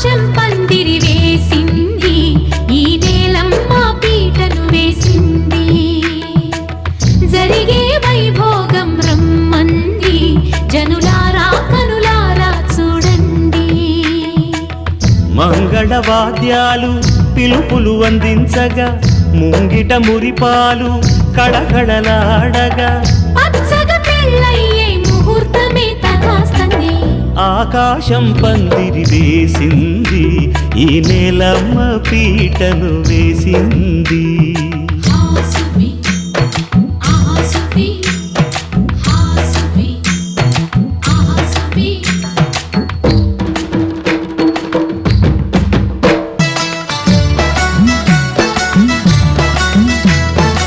ఆకాశం పందిరి వేసింది, ఈ నేలమ్మ పీటను వేసింది. జరిగే వైభోగం రమ్మంది, జనులారా కనులారా చూడండి. మంగళవాద్యాలు పిలుపులు అందించగా, ముంగిట మురిపాలు కళకళలాడగా, పచ్చగా పెళ్ళయ్యే ముహూర్తమే తగాస్తంది. ఆకాశం పందిరి వేసింది, ఈ నేలమ్మ పీటను వేసింది.